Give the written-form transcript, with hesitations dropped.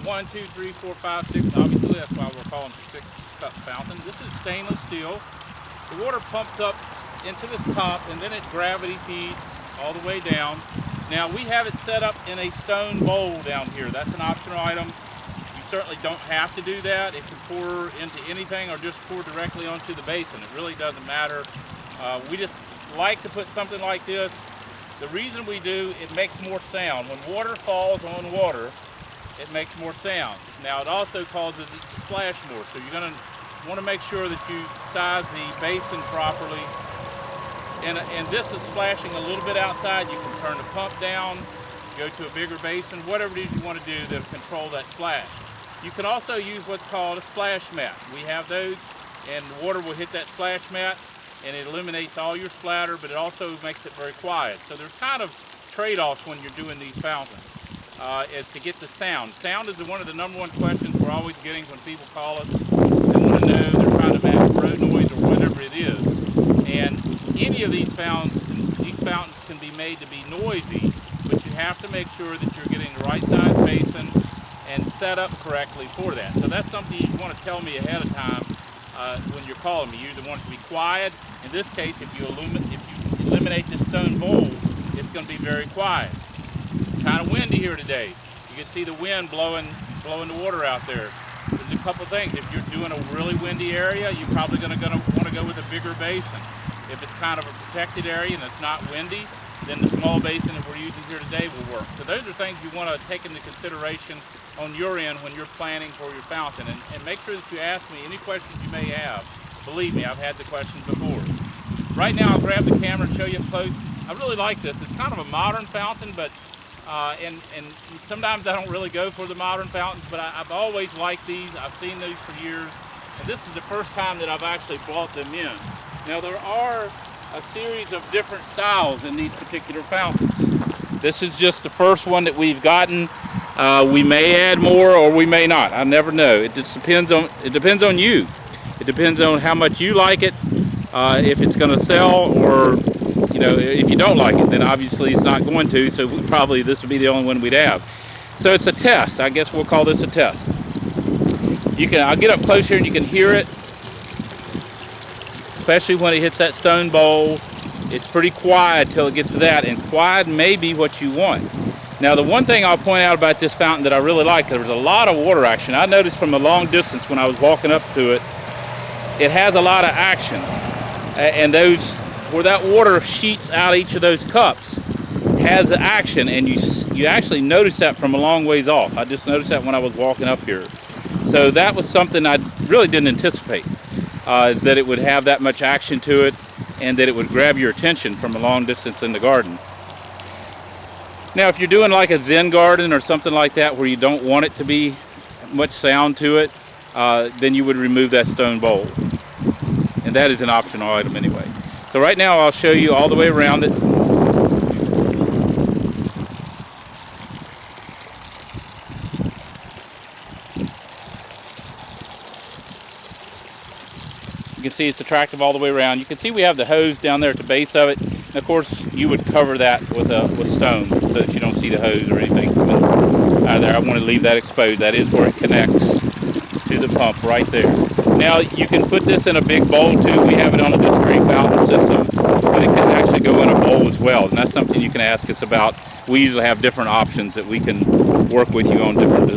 1, 2, 3, 4, 5, 6. Obviously, that's why we're calling it a 6-cup fountain. This is stainless steel. The water pumps up into this top, and then it gravity feeds all the way down. Now, we have it set up in a stone bowl down here. That's an optional item. You certainly don't have to do that. It can pour into anything or just pour directly onto the basin. It really doesn't matter. We just like to put something like this. The reason we do, it makes more sound. When water falls on water, it makes more sound. Now, it also causes it to splash more. So you're going to want to make sure that you size the basin properly. And this is splashing a little bit outside. You can turn the pump down, go to a bigger basin, whatever it is you want to do to control that splash. You can also use what's called a splash mat. We have those, and the water will hit that splash mat, and it eliminates all your splatter, but it also makes it very quiet. So there's kind of trade-offs when you're doing these fountains, is to get the sound. Sound is one of the number 1 questions we're always getting when people call us. They want to know, they're trying to match road noise or whatever it is. And any of these fountains can be made to be noisy, but you have to make sure that you're getting the right size basin and set up correctly for that. So that's something you want to tell me ahead of time when you're calling me. You either want it to be quiet. In this case, if you eliminate this stone bowl, it's going to be very quiet. It's kind of windy here today. You can see the wind blowing the water out there. There's a couple things. If you're doing a really windy area, you're probably going to want to go with a bigger basin. If it's kind of a protected area and it's not windy, then the small basin that we're using here today will work. So those are things you want to take into consideration on your end when you're planning for your fountain. And make sure that you ask me any questions you may have. Believe me, I've had the questions before. Right now, I'll grab the camera and show you up close. I really like this. It's kind of a modern fountain, but and sometimes I don't really go for the modern fountains, but I've always liked these. I've seen these for years, and this is the first time that I've actually brought them in. Now, there are a series of different styles in these particular fountains. This is just the first one that we've gotten. We may add more or we may not. I never know. It just depends on you. It depends on how much you like it, if it's going to sell, or if you don't like it, then obviously it's not going to. So probably this would be the only one we'd have. So it's a test. I guess we'll call this a test. I'll get up close here and you can hear it. Especially when it hits that stone bowl. It's pretty quiet till it gets to that, and quiet may be what you want. Now, the one thing I'll point out about this fountain that I really like, there's a lot of water action. I noticed from a long distance when I was walking up to it, it has a lot of action. And where that water sheets out each of those cups has the action, and you actually notice that from a long ways off. I just noticed that when I was walking up here. So that was something I really didn't anticipate. That it would have that much action to it, and that it would grab your attention from a long distance in the garden. Now, if you're doing like a Zen garden or something like that where you don't want it to be much sound to it, then you would remove that stone bowl. And that is an optional item anyway. So right now I'll show you all the way around it. You can see it's attractive all the way around. You can see we have the hose down there at the base of it. And of course, you would cover that with stone so that you don't see the hose or anything out there. I want to leave that exposed. That is where it connects to the pump right there. Now, you can put this in a big bowl too. We have it on a discrete fountain system, but it can actually go in a bowl as well. And that's something you can ask us about. We usually have different options that we can work with you on different